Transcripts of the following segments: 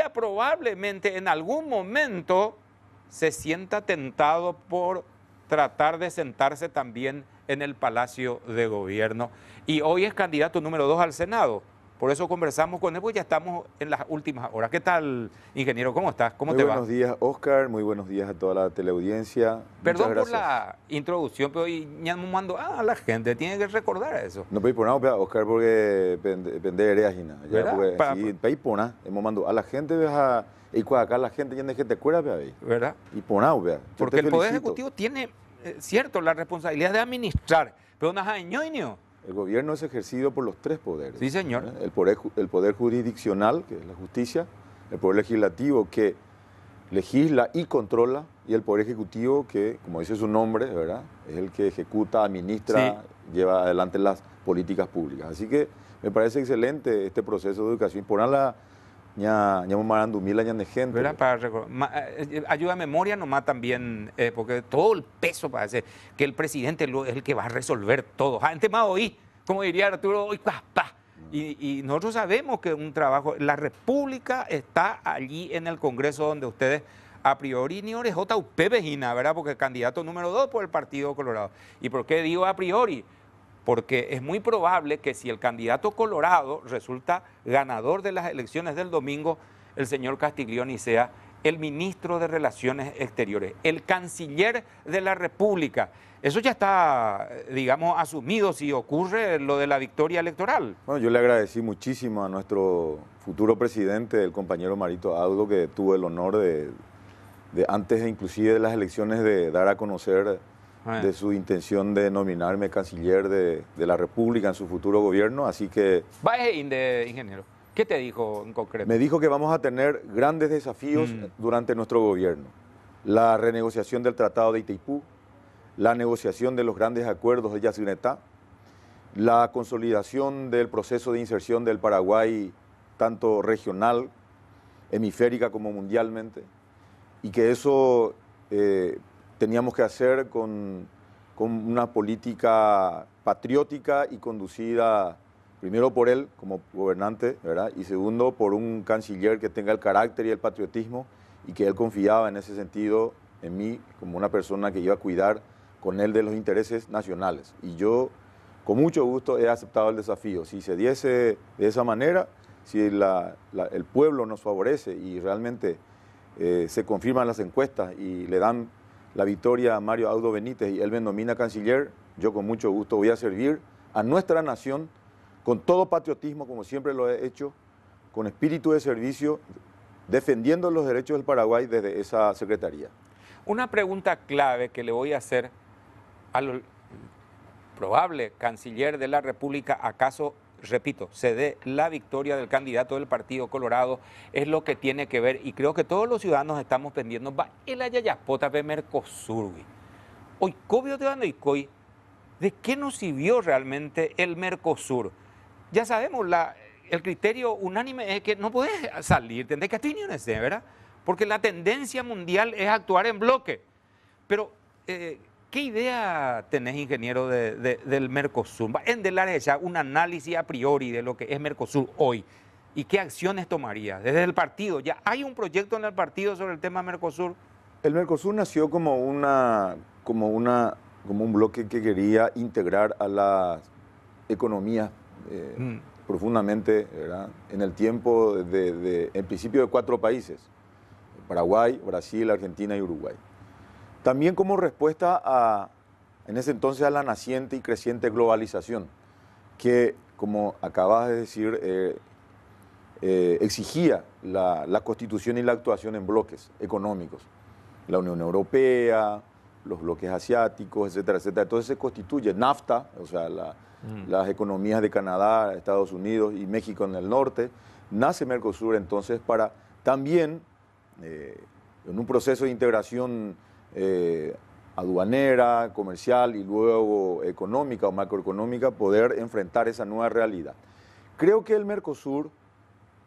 todavía probablemente en algún momento se sienta tentado por tratar de sentarse también en el Palacio de Gobierno. Y hoy es candidato número 2 al Senado. Por eso conversamos con él, porque ya estamos en las últimas horas. ¿Qué tal, ingeniero? ¿Cómo estás? ¿Cómo te va? Muy buenos días, Oscar. Muy buenos días a toda la teleaudiencia. Muchas Perdón por gracias. la introducción, pero hoy ya me mando a la gente, tiene que recordar eso. No podéis poner, Oscar, porque depende de Gina. ¿Verdad? Porque si podéis poner, hemos mandado a la gente, y acá la gente ya no te acuerda, ¿Verdad? Y poná, vea. Porque el Poder Ejecutivo tiene, cierto, la responsabilidad de administrar, pero no es ñoño. El gobierno es ejercido por los tres poderes. Sí, señor. El poder jurisdiccional, que es la justicia, el poder legislativo, que legisla y controla, y el poder ejecutivo, que, como dice su nombre, ¿verdad?, es el que ejecuta, administra, lleva adelante las políticas públicas. Así que me parece excelente este proceso de educación. Ponerla ya marandumila ya de gente. ¿Verdad? Ayuda a memoria nomás también, porque todo el peso parece que el presidente es el que va a resolver todo. Antes más hoy, como diría Arturo, hoy pa. Y nosotros sabemos que un trabajo, la República está allí en el Congreso donde ustedes a priori ni orejota vejina, ¿verdad? Porque candidato número 2 por el Partido Colorado. ¿Y por qué digo a priori? Porque es muy probable que si el candidato colorado resulta ganador de las elecciones del domingo, el señor Castiglioni sea el ministro de Relaciones Exteriores, el canciller de la República. Eso ya está, digamos, asumido si ocurre lo de la victoria electoral. Bueno, yo le agradecí muchísimo a nuestro futuro presidente, el compañero Marito Audo, que tuvo el honor de antes inclusive de las elecciones, de dar a conocer de su intención de nominarme canciller de la República en su futuro gobierno, así que... Vaya, ingeniero, ¿qué te dijo en concreto? Me dijo que vamos a tener grandes desafíos durante nuestro gobierno. La renegociación del Tratado de Itaipú, la negociación de los grandes acuerdos de Yacyretá, la consolidación del proceso de inserción del Paraguay, tanto regional, hemisférica como mundialmente, y que eso teníamos que hacer con una política patriótica y conducida primero por él como gobernante, ¿verdad?, y segundo por un canciller que tenga el carácter y el patriotismo, y que él confiaba en ese sentido en mí como una persona que iba a cuidar con él de los intereses nacionales. Y yo con mucho gusto he aceptado el desafío. Si se diese de esa manera, si el pueblo nos favorece y realmente se confirman las encuestas y le dan la victoria a Mario Audo Benítez y él me nomina canciller, yo con mucho gusto voy a servir a nuestra nación con todo patriotismo, como siempre lo he hecho, con espíritu de servicio, defendiendo los derechos del Paraguay desde esa secretaría. Una pregunta clave que le voy a hacer al probable canciller de la República, acaso, repito, se dé la victoria del candidato del Partido Colorado, es lo que tiene que ver, y creo que todos los ciudadanos estamos pendientes, va el ayayapota de Mercosur. Hoy, cobio de Andoicoy, ¿de qué nos sirvió realmente el Mercosur? Ya sabemos, el criterio unánime es que no puedes salir, tendrás que estar, ¿verdad? Porque la tendencia mundial es actuar en bloque. Pero, ¿qué idea tenés, ingeniero, del Mercosur? En del área ya un análisis a priori de lo que es Mercosur hoy. ¿Y qué acciones tomaría? Desde el partido, ¿ya hay un proyecto en el partido sobre el tema Mercosur? El Mercosur nació como un bloque que quería integrar a las economías profundamente, ¿verdad?, en el tiempo, en principio, de 4 países: Paraguay, Brasil, Argentina y Uruguay. También como respuesta en ese entonces, a la naciente y creciente globalización, que, como acabas de decir, exigía la constitución y la actuación en bloques económicos. La Unión Europea, los bloques asiáticos, etcétera, etcétera. Entonces se constituye NAFTA, o sea, las economías de Canadá, Estados Unidos y México en el norte. Nace Mercosur entonces para también, en un proceso de integración aduanera, comercial y luego económica o macroeconómica, poder enfrentar esa nueva realidad. Creo que el Mercosur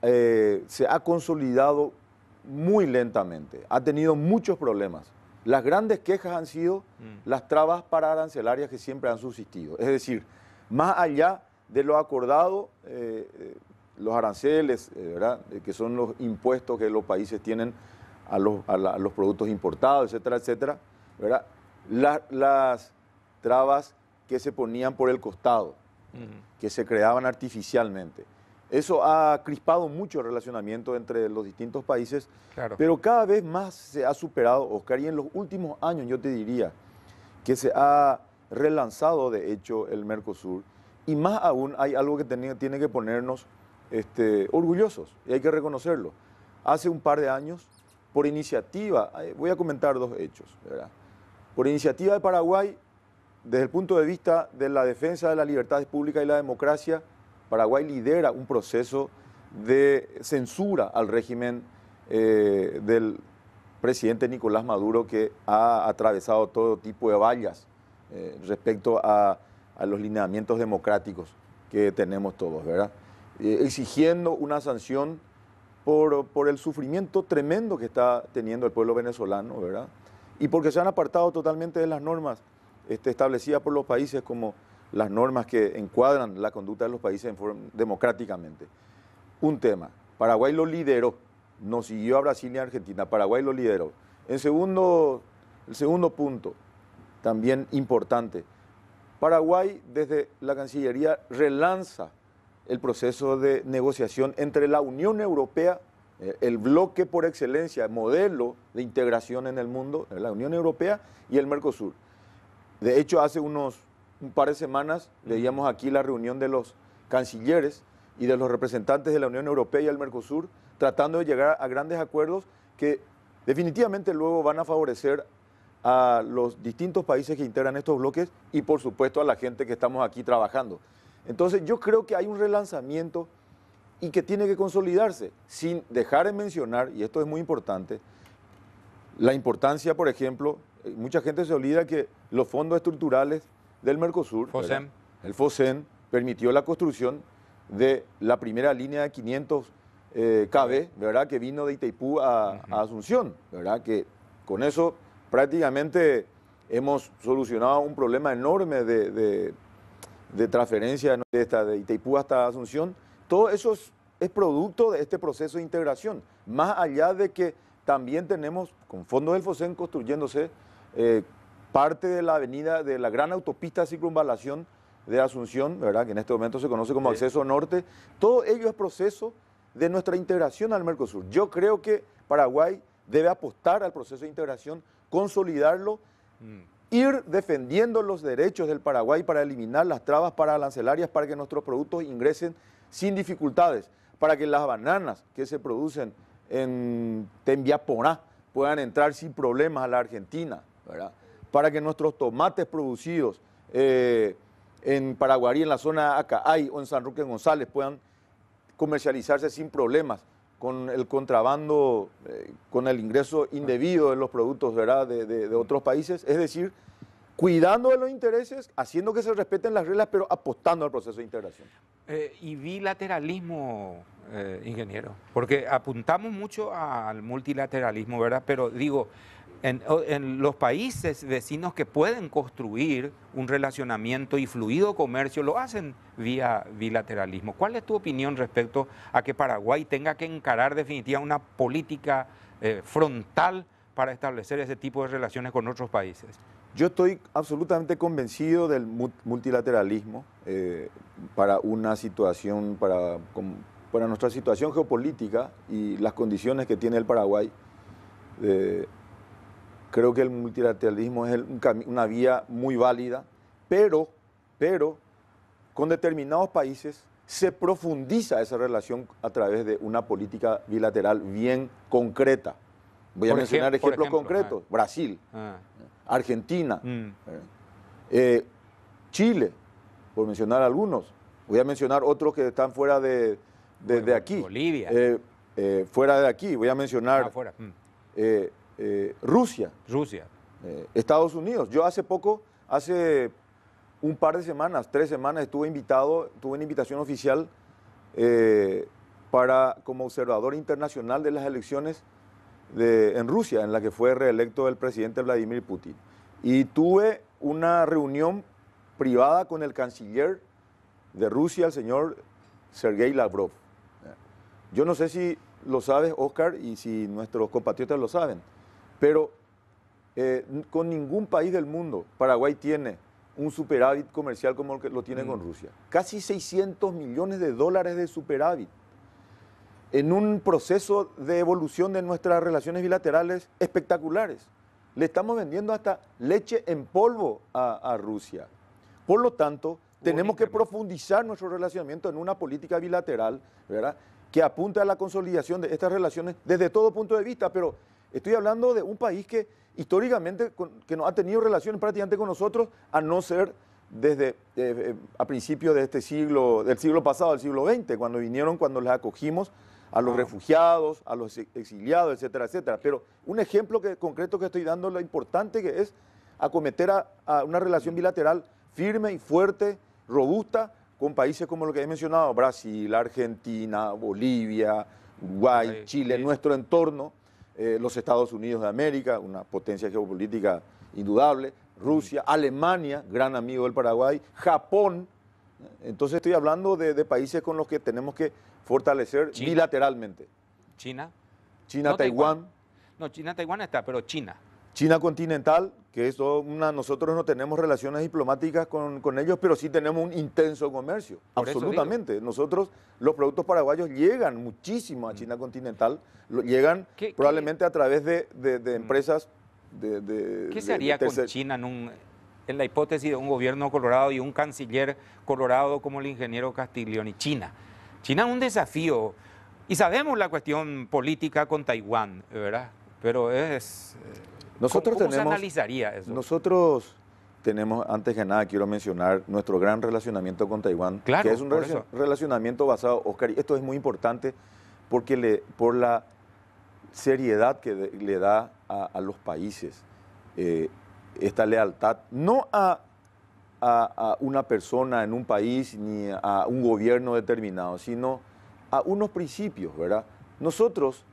se ha consolidado muy lentamente, ha tenido muchos problemas. Las grandes quejas han sido las trabas pararancelarias que siempre han subsistido. Es decir, más allá de lo acordado, los aranceles, ¿verdad? Que son los impuestos que los países tienen a los productos importados, etcétera, etcétera, ¿verdad? Las trabas que se ponían por el costado, que se creaban artificialmente. Eso ha crispado mucho el relacionamiento entre los distintos países, Claro. pero cada vez más se ha superado, Oscar, y en los últimos años yo te diría que se ha relanzado de hecho el Mercosur, y más aún hay algo que tiene que ponernos orgullosos, y hay que reconocerlo. Hace un par de años, por iniciativa, voy a comentar dos hechos, ¿verdad? Por iniciativa de Paraguay, desde el punto de vista de la defensa de las libertades públicas y la democracia, Paraguay lidera un proceso de censura al régimen del presidente Nicolás Maduro, que ha atravesado todo tipo de vallas respecto a los lineamientos democráticos que tenemos todos, ¿verdad? Exigiendo una sanción por el sufrimiento tremendo que está teniendo el pueblo venezolano, ¿verdad? Y porque se han apartado totalmente de las normas establecidas por los países, como las normas que encuadran la conducta de los países democráticamente. Un tema, Paraguay lo lideró, no siguió a Brasil y a Argentina, Paraguay lo lideró. El segundo punto, también importante, Paraguay desde la Cancillería relanza el proceso de negociación entre la Unión Europea, el bloque por excelencia, modelo de integración en el mundo, la Unión Europea y el Mercosur. De hecho, hace un par de semanas veíamos aquí la reunión de los cancilleres y de los representantes de la Unión Europea y el Mercosur, tratando de llegar a grandes acuerdos que definitivamente luego van a favorecer a los distintos países que integran estos bloques y por supuesto a la gente que estamos aquí trabajando. Entonces yo creo que hay un relanzamiento y que tiene que consolidarse, sin dejar de mencionar, y esto es muy importante, la importancia, por ejemplo, mucha gente se olvida que los fondos estructurales del Mercosur, FOSEM. el FOSEM, permitió la construcción de la primera línea de 500 kV, ¿verdad? Que vino de Itaipú a Asunción, ¿verdad? Que con eso prácticamente hemos solucionado un problema enorme de transferencia de Itaipú hasta Asunción. Todo eso es producto de este proceso de integración, más allá de que también tenemos, con fondos del FOSEM, construyéndose parte de la avenida, de la gran autopista circunvalación de Asunción, ¿verdad? Que en este momento se conoce como Acceso Norte. Todo ello es proceso de nuestra integración al Mercosur. Yo creo que Paraguay debe apostar al proceso de integración, consolidarlo, ir defendiendo los derechos del Paraguay para eliminar las trabas arancelarias para que nuestros productos ingresen sin dificultades, para que las bananas que se producen en Tembiaporá puedan entrar sin problemas a la Argentina, ¿verdad? Para que nuestros tomates producidos en Paraguarí, en la zona Acaay o en San Roque González puedan comercializarse sin problemas con el contrabando, con el ingreso indebido de los productos, ¿verdad? de otros países, es decir, cuidando de los intereses, haciendo que se respeten las reglas, pero apostando al proceso de integración. Y bilateralismo, ingeniero, porque apuntamos mucho al multilateralismo, ¿verdad? Pero digo, en los países vecinos que pueden construir un relacionamiento y fluido comercio, lo hacen vía bilateralismo. ¿Cuál es tu opinión respecto a que Paraguay tenga que encarar definitivamente una política frontal para establecer ese tipo de relaciones con otros países? Yo estoy absolutamente convencido del multilateralismo para una situación, para nuestra situación geopolítica y las condiciones que tiene el Paraguay. Creo que el multilateralismo es una vía muy válida, pero con determinados países se profundiza esa relación a través de una política bilateral bien concreta. Voy a mencionar ejemplos concretos. Brasil, Argentina, Chile, por mencionar algunos. Voy a mencionar otros que están fuera de aquí. Bolivia. Fuera de aquí. Voy a mencionar Rusia. Estados Unidos. Yo hace un par de semanas, 3 semanas, tuve una invitación oficial como observador internacional de las elecciones en Rusia, en la que fue reelecto el presidente Vladimir Putin. Y tuve una reunión privada con el canciller de Rusia, el señor Sergei Lavrov. Yo no sé si lo sabes, Oscar, y si nuestros compatriotas lo saben, pero con ningún país del mundo Paraguay tiene un superávit comercial como el que lo tiene con Rusia. Casi 600 millones de dólares de superávit. En un proceso de evolución de nuestras relaciones bilaterales espectaculares. Le estamos vendiendo hasta leche en polvo a Rusia. Por lo tanto, tenemos que profundizar nuestro relacionamiento en una política bilateral, ¿verdad?, que apunte a la consolidación de estas relaciones desde todo punto de vista, pero estoy hablando de un país que históricamente que no ha tenido relaciones prácticamente con nosotros, a no ser desde a principios de este siglo, del siglo pasado, del siglo XX, cuando vinieron, cuando les acogimos a los refugiados, a los exiliados, etcétera, etcétera. Pero un ejemplo concreto que estoy dando, lo importante que es acometer a una relación bilateral firme y fuerte, robusta, con países como lo que he mencionado, Brasil, Argentina, Bolivia, Uruguay, Chile, nuestro entorno, los Estados Unidos de América, una potencia geopolítica indudable, Rusia, Alemania, gran amigo del Paraguay, Japón. Entonces estoy hablando de países con los que tenemos que fortalecer bilateralmente. China. China, no, Taiwán. No, China, Taiwán está, pero China. China continental, que es nosotros no tenemos relaciones diplomáticas con ellos, pero sí tenemos un intenso comercio. Por absolutamente. Nosotros, los productos paraguayos llegan muchísimo a China continental, llegan probablemente a través de empresas ¿Qué se haría con China en la hipótesis de un gobierno colorado y un canciller colorado como el ingeniero Castiglioni? China es un desafío, y sabemos la cuestión política con Taiwán, ¿verdad? Pero ¿cómo se analizaría eso? Nosotros tenemos, antes que nada, quiero mencionar nuestro gran relacionamiento con Taiwán, claro, que es un relacionamiento basado, Oscar, y esto es muy importante porque por la seriedad que le da a los países esta lealtad, no a una persona en un país ni a un gobierno determinado, sino a unos principios, ¿verdad? Nosotros,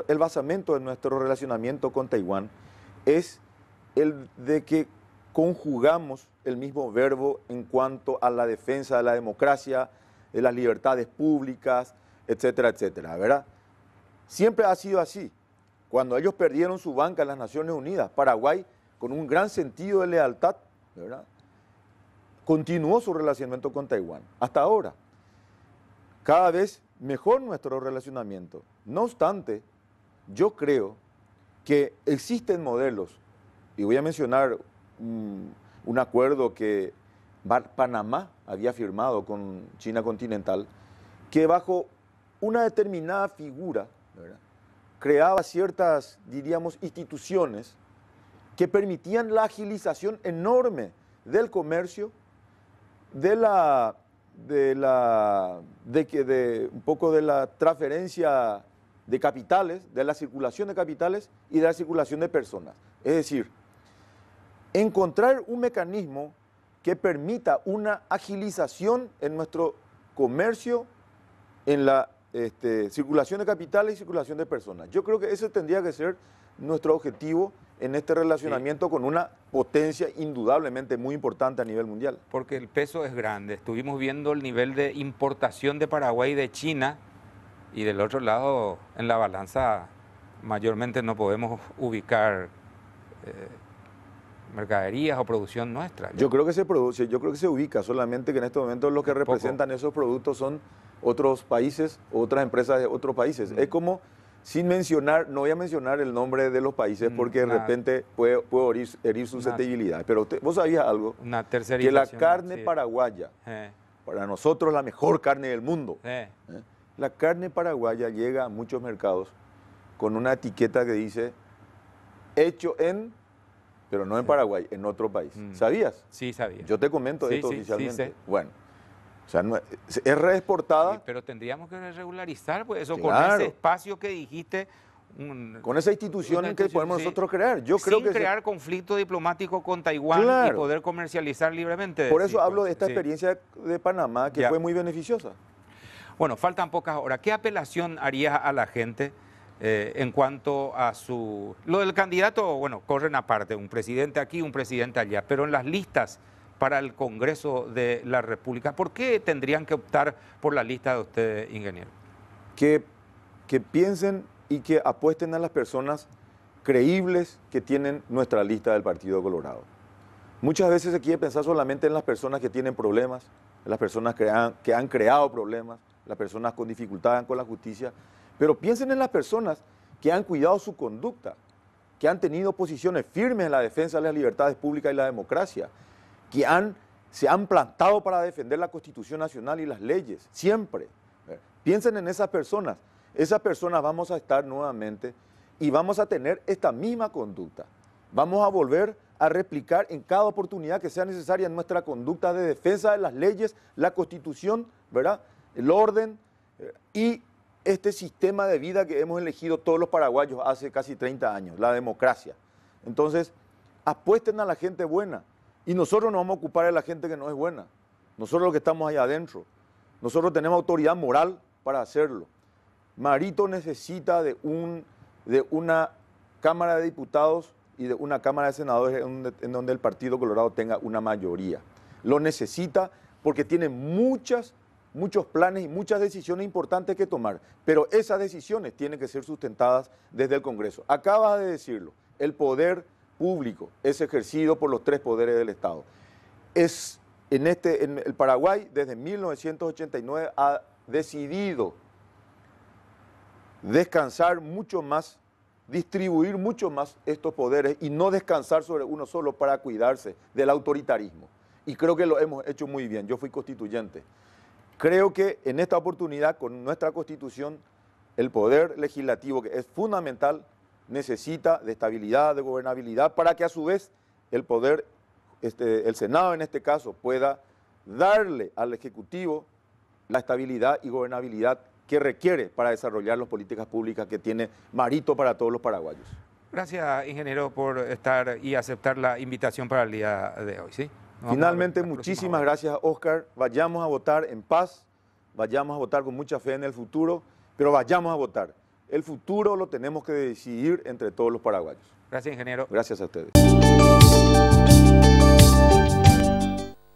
el basamento de nuestro relacionamiento con Taiwán es el de que conjugamos el mismo verbo en cuanto a la defensa de la democracia, de las libertades públicas, etcétera, etcétera, ¿verdad? Siempre ha sido así. Cuando ellos perdieron su banca en las Naciones Unidas, Paraguay, con un gran sentido de lealtad, ¿verdad?, continuó su relacionamiento con Taiwán. Hasta ahora, cada vez mejor nuestro relacionamiento. No obstante, yo creo que existen modelos, y voy a mencionar un acuerdo que Panamá había firmado con China continental, que bajo una determinada figura, ¿verdad?, creaba ciertas, diríamos, instituciones que permitían la agilización enorme del comercio, de un poco de la transferencia de capitales, de la circulación de capitales y de la circulación de personas. Es decir, encontrar un mecanismo que permita una agilización en nuestro comercio, en la circulación de capitales y circulación de personas. Yo creo que ese tendría que ser nuestro objetivo en este relacionamiento con una potencia indudablemente muy importante a nivel mundial. Porque el peso es grande. Estuvimos viendo el nivel de importación de Paraguay de China y del otro lado, en la balanza, mayormente no podemos ubicar mercaderías o producción nuestra. Yo creo que se produce, yo creo que se ubica, solamente que en estos momentos los que representan esos productos son otros países, otras empresas de otros países. Es como, sin mencionar, no voy a mencionar el nombre de los países porque de repente puedo herir susceptibilidad. Pero vos sabías algo, una tercerización, que la carne paraguaya, para nosotros la mejor carne del mundo, la carne paraguaya llega a muchos mercados con una etiqueta que dice hecho en, pero no en Paraguay, en otro país. ¿Sabías? Sí, sabía. Yo te comento esto oficialmente. Sí. Bueno. O sea, no, es reexportada. Sí, pero tendríamos que regularizar pues eso, claro, con ese espacio que dijiste. Con esa institución que podemos nosotros crear. Yo creo sin crear conflicto diplomático con Taiwán, claro, y poder comercializar libremente. Por eso hablo de esta experiencia de Panamá, que fue muy beneficiosa. Bueno, faltan pocas horas. ¿Qué apelación harías a la gente en cuanto a lo del candidato? Bueno, corren aparte, un presidente aquí, un presidente allá, pero en las listas para el Congreso de la República, ¿por qué tendrían que optar por la lista de ustedes, ingeniero? que piensen y que apuesten a las personas creíbles que tienen nuestra lista del Partido Colorado. Muchas veces se quiere pensar solamente en las personas que tienen problemas, en las personas que han creado problemas, las personas con dificultades con la justicia, pero piensen en las personas que han cuidado su conducta, que han tenido posiciones firmes en la defensa de las libertades públicas y la democracia, que se han plantado para defender la Constitución Nacional y las leyes, siempre. Piensen en esas personas vamos a estar nuevamente y vamos a tener esta misma conducta. Vamos a volver a replicar en cada oportunidad que sea necesaria nuestra conducta de defensa de las leyes, la Constitución, ¿verdad?, el orden y este sistema de vida que hemos elegido todos los paraguayos hace casi 30 años, la democracia. Entonces, apuesten a la gente buena y nosotros nos vamos a ocupar de la gente que no es buena. Nosotros los que estamos ahí adentro, nosotros tenemos autoridad moral para hacerlo. Marito necesita de una Cámara de Diputados y de una Cámara de Senadores en donde el Partido Colorado tenga una mayoría. Lo necesita porque tiene muchos planes y muchas decisiones importantes que tomar, pero esas decisiones tienen que ser sustentadas desde el Congreso. Acabas de decirlo, el poder público es ejercido por los tres poderes del Estado. En el Paraguay, desde 1989, ha decidido descansar mucho más, distribuir mucho más estos poderes y no descansar sobre uno solo para cuidarse del autoritarismo. Y creo que lo hemos hecho muy bien. Yo fui constituyente. Creo que en esta oportunidad, con nuestra Constitución, el poder legislativo, que es fundamental, necesita de estabilidad, de gobernabilidad, para que a su vez el poder, el Senado en este caso, pueda darle al Ejecutivo la estabilidad y gobernabilidad que requiere para desarrollar las políticas públicas que tiene Marito para todos los paraguayos. Gracias, ingeniero, por estar y aceptar la invitación para el día de hoy, ¿sí? Finalmente, muchísimas gracias, Oscar. Vayamos a votar en paz, vayamos a votar con mucha fe en el futuro, pero vayamos a votar. El futuro lo tenemos que decidir entre todos los paraguayos. Gracias, ingeniero. Gracias a ustedes.